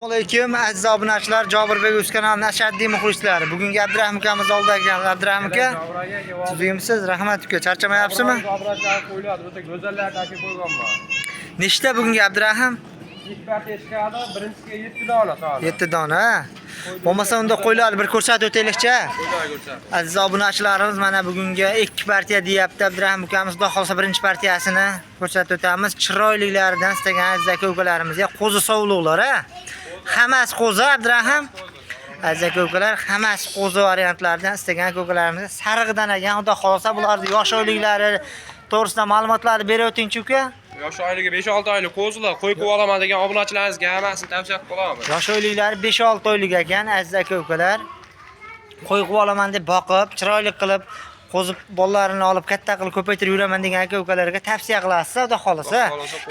Assalomu alaykum aziz obunachilar, Jobirbek o'z kanalining ashaddiy muxlislari. Bugungi Abdurahim akamiz oldida ekan. Abdurahim aka, sizmisiz? Rahmat uka. Charchamayapsizmi? Obunachilar qo'yiladi, o'ta go'zallar tashib qo'yganman. Nechta bugungi Abdurahim? Ikki partiya chiqadi, birinchisiga 7 dona sog'adi. 7 dona. Bo'lmasa unda qo'yiladi, bir ko'rsatib o'taylikcha. Aziz obunachilarimiz, mana bugungi 2 partiya deyapti Abdurahim akamiz. Xudo xolsa birinchi partiyasini ko'rsatib o'tamiz. Chiroyliklaridan istagan aziz aka-ukalarimizga qo'zi sovliqlar, ha. Hammasi qo'zi Abdurahim. Aziz aka-ukalar, hammasi qo'zi variantlaridan istagan aka-ukalarimizga sarig'idan ekan. Xudo xolsa bularning yosh oyliklari to'g'risida ma'lumotlarni berib o'tingchi uka. Yosh oyligi 5-6 oylik qo'zilar, qo'y qilib olaman degan obunachilaringizga hammasini tavsiya qilib qolaman. Yosh oyliklari 5-6 oylik ekan aziz aka-ukalar. Qo'y qilib olaman deb boqib, chiroyli qilib qo'zi bolalarini olib katta qilib ko'paytirib yuraman degan aka-ukalarga tavsiya qilasiz, xudo xolasa.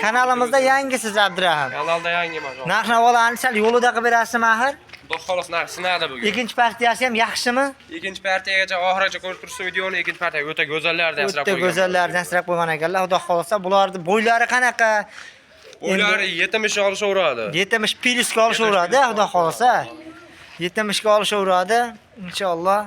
Kanalimizda yangisiz Abdurahim. Kanalda yangiman. Narx-navolarni sal yo'lida qilib berasizmi axir? Xudo xolasa narx sinadi bugun. Ikkinchi partiyasi ham yaxshimi? Ikkinchi partiyagacha oxirigacha ko'rib tursiz videoni, ikkinchi partiya o'ta go'zallardan asrab O'ta qo'ygan. go'zallardan asrab qo'ygan ekanlar. Xudo xolasa, bularning bo'ylari qanaqa? Bo'ylari 70 olishaveradi. 70 pilisga olishaveradi, xudo xolasa. 70 ga olishaveradi, inshaalloh.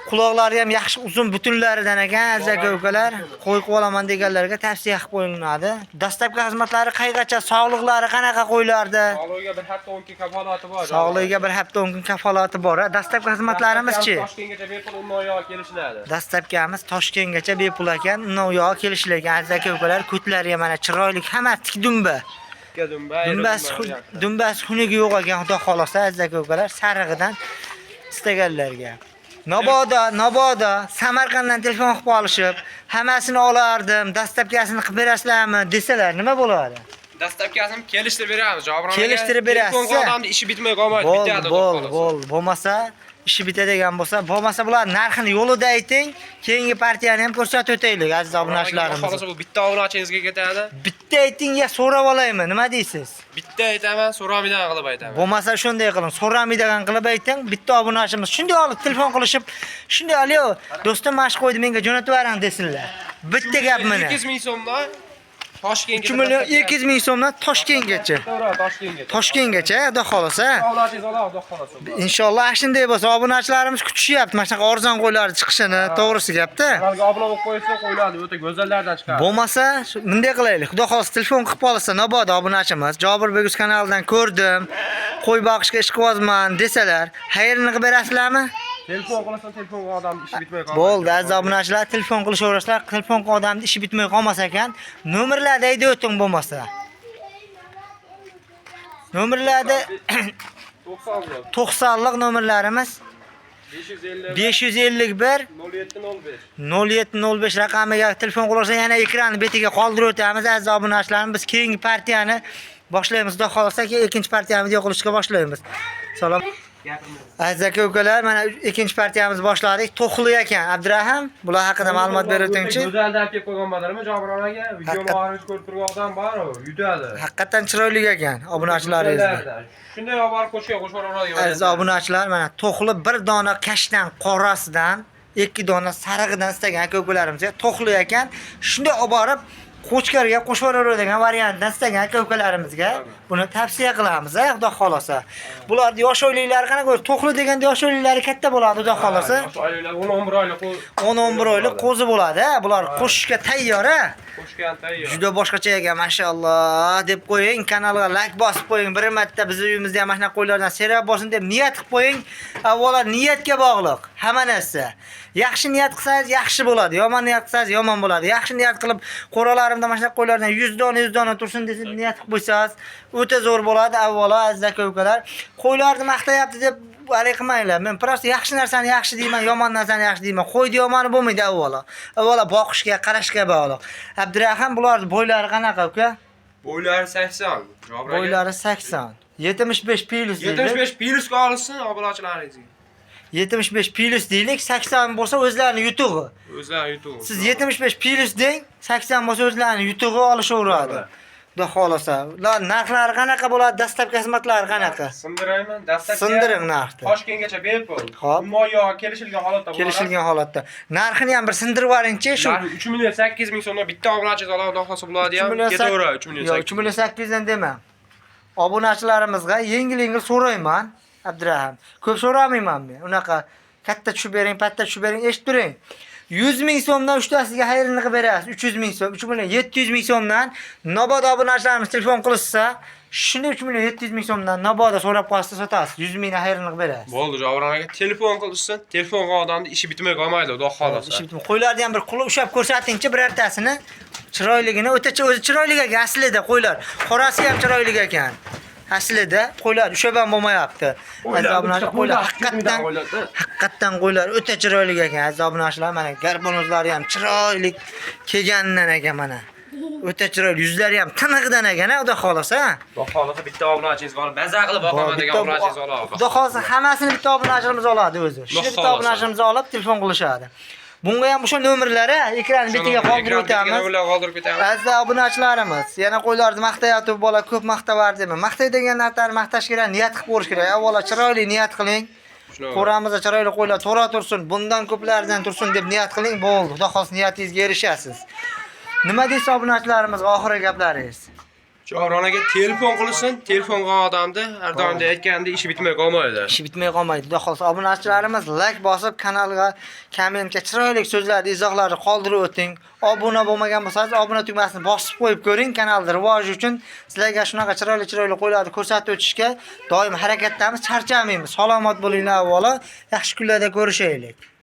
Quloqlari ham yaxshi uzun butunlaridan ekan, aziz aka-ukalar. Qo'y qilib olaman deganlarga tavsiya qilib qo'yiladi. Dastlabki xizmatlari qaygacha, sog'liqlari qanaqa qo'ylarda? Sog'ligiga bir hafta 10 kun kafolati bor. Sog'ligiga bir hafta 10 kun kafolati bor. Dastlabki xizmatlarimiz-chi? Toshkentgacha bepul undan yo'q kelishiladi. Dastlabkamiz Toshkentgacha bepul ekan, undan yo'q kelishilgan aziz aka-ukalar. Ko'tlari ham mana chiroyli, hammasi tik dumba. Dumbasi xunigi yo'q ekan, xudo xolasa aziz aka-ukalar, sarig'idan istaganlarga. Naboda Samarqanddan telefon qilib olishib, hammasini olardim, dastlabkasini qilib berasizlarmi desalar, nima bo'ladi? Dastlabkasini kelishtirib beramiz, Jobron. Kelishtirib berasiz. Telefon odamning ishi bitmay qolmaydi, bitadi. Bo'lmasa, ishi bitadigan bo'lmasa bular narxini yo'lida ayting, keyingi partiyani ham ko'rsatib o'taylik aziz obunachilarimiz. Xolasa bu bitta obunachingizga ketadi. Bitta ayting ya so'rab olaymi, nima deysiz? Bitta aytaman, so'ramidan qilib aytaman. Bo'lmasa shunday qiling, so'ramidan qilib ayting, bitta obunachimiz shunday olib telefon qilishib, shunday "Alo, do'stim mash qo'ydi, menga jo'natib bering" desinlar. Bitta gap mana. 200 ming so'mdan Toshkentga 2 million 200 ming so'mdan Toshkentgacha. Toshkentgacha, xudo xolasa. Inshaalloh shunday bo'lsa, obunachilarimiz kutishyapti. Mana shunaqa arzon qo'ylar chiqishini, to'g'risi gapda. Ularga obuna bo'lib qo'ysa qo'yiladi, o'ta go'zallardan chiqadi. Bo'lmasa, bunday qilaylik. Xudo xolasa telefon qilib qolsa, Naboda obunachimiz, Jobirbek kanalidan ko'rdim, qo'y boqishga ish qilyapman desalar, xayrini qilib berasizlarmi? Telefon qilsa telefon odam ishi bitmay qoladi. Bo'ldi, aziz obunachilar, telefon qilishaverasizlar. Telefon qilgan odamning ishi bitmay qolmas ekan. Nomerlarni aytib o'ting bo'lmasa. Nomerlarda 90lik nomerlarimiz 551 0705 raqamiga telefon qilarsa yana ekranni betiga qoldirib o'tamiz aziz obunachilarimiz. Biz keyingi partiyani boshlaymiz. Xudo xolasa ikkinchi partiyamizni yo'qolishga boshlaymiz. Salom. Aziz aka-ukalar, mana ikkinchi partiyamiz boshladik. To'qli ekan Abdurahim. Bular haqida ma'lumot berib o'tingchi. Go'zaldan kelib qo'ygan bo'larmi Jobron aka? Videoni oxirigacha ko'rib turgan odam bor, yutadi. Haqiqatan chiroyli ekan obunachilaringizga. Shunday olib borib qo'shga qo'shib aziz obunachilar, mana to'qli bir dona kashtan qorasidan, 2 dona sarig'idan istagan aka-ukalarimizga to'qli ekan. Shunday olib borib qo'chqarga qo'shib yuboradigan variantdan istagan aka-ukalarimizga buni tavsiya qilamiz, xudo xolasa. Bularning yosh oyliklari qanaqa bo'ladi? To'qli deganda yosh oyliklari katta bo'ladi, xudo xolasa. Yosh oyliklar 10-11 oylik 10-11 oylik qo'zi bo'ladi, bular qo'shishga tayyor. Qo'shgan tayyor. Juda boshqacha ekan, mashalloh deb qo'ying, kanalga like bosib qo'ying. Bir marta bizning uyimizda ham mana qo'ylardan serab bo'lsin deb niyat qilib qo'ying. Avvalo niyatga bog'liq hamma narsa. Yaxshi niyat qilsangiz yaxshi bo'ladi, yomon niyat qilsangiz yomon bo'ladi. Yaxshi niyat qilib qo'ralarimda mana qo'ylardan 100 dona tursin deb niyat qilib qo'ysangiz o'ta zo'r bo'ladi. Avvalo aziz aka-ukalar, qo'ylarni maqtayapti deb hali qilmanglar. Men prosta yaxshi narsani yaxshi deyman, yomon narsani yaxshi deyman. Qo'ydi yomoni bo'lmaydi avvalo. Avvalo boqishga, qarashga bog'liq. Abdurahim, bularning bo'ylari qanaqa uka? Bo'ylari 80. Bo'ylari 80. 75 pilis deylik. 75 pilisga olsin obunachilaringizga. 75 pilis deylik, 80 bo'lsa o'zlarining yutug'i. O'zlari yutug'i. Siz 75 pilis deng, 80 bo'lsa o'zlarining yutug'i olishaveradi. Xudo xolasa. Ular narxlari qanaqa bo'ladi? Dastlabki xizmatlari qanaqa? Sindirayman. Dastlabki Sindiring narxni. Toshkentgacha bepul. Xo'p. Moyo kelishilgan holatda bo'ladi. Kelishilgan holatda. Narxini ham bir sindirib yuboringchi, shu 3 million 800 ming so'mdan bitta obunachingiz olib xohlasa bo'ladi ham. Ketaveradi 3 million 800. Yo'q, 3 million 800 dan dema. obunachilarimizga yengil so'rayman, Abdurahim. Ko'p so'ramayman men. Unaqa katta tushib bering, patta tushib bering, eshitib turing. 100 ming so'mdan uchtasiga xayrini qilib berasiz. 300 ming so'm, 3 million 700 ming so'mdan Nobod obunachilarimiz telefon qilsa, shuni 3 million 700 ming so'mdan Nobodda so'rab qolsa sotasiz. 100 mingdan xayrini qilib berasiz. Bo'ldi, Javron aka telefon qilsin. Telefonga odamni ishi bitmay qolmaydi, xudo xolasa. Ishi bitmay. Qo'ylarni ham bir qulab ushab ko'rsatingchi birartasini. Chiroyligini, o'tacha o'zi chiroyli ekan aslida qo'ylar. Qorasi ham chiroyli ekan. Aslida qo'ylar ushab ham bo'lmayapti. Aziz obunachilar, qo'ylar haqiqatdan qo'ylar o'ta chiroyli ekan. Aziz obunachilar, mana garbonozlari ham chiroyli kelganidan ekan mana. O'ta chiroyli, yuzlari ham tiniqdan ekan, xudo xolasa. Xudo xolasa bitta obunachingiz bor. Maza qilib boqaman degan obunachingiz oladi. Xudo xolasa hammasini bitta obunachimiz oladi o'zi. Shu bitta obunachimizni olib telefon qilishadi. Bunga ham o'sha nomerlari ekran betiga qoldirib o'tamiz. Aziz obunachilarimiz, yana qo'ylarni maqtayotib bola ko'p maqtavar dema. Maqtaydigan narsalarni maqtash kerak, niyat qilib ko'rish kerak. Avvalo chiroyli niyat qiling. Qo'ramizda chiroyli qo'ylar to'ra tursin, bundan ko'plaridan tursin deb niyat qiling, bo'ldi. Xudo xolos niyatingizga erishasiz. Nima deysiz obunachilarimizga oxirgi gaplaringiz? Javron aka telefon qilsin, telefonga odamni har doimda aytganda ishi bitmay qolmaydi. Ishi bitmay qolmaydi. Xudo xolos obunachilarimiz like bosib, kanalga, kommentga chiroyli so'zlarni, izohlarni qoldirib o'ting. Obuna bo'lmagan bo'lsangiz, obuna tugmasini bosib qo'yib ko'ring, kanalda rivoji uchun. Sizlarga shunaqa chiroyli qo'ylarni ko'rsatib o'tishga doim harakatdamiz, charchamaymiz. Salomat bo'linglar avvalo. Yaxshi kunlarda ko'rishaylik.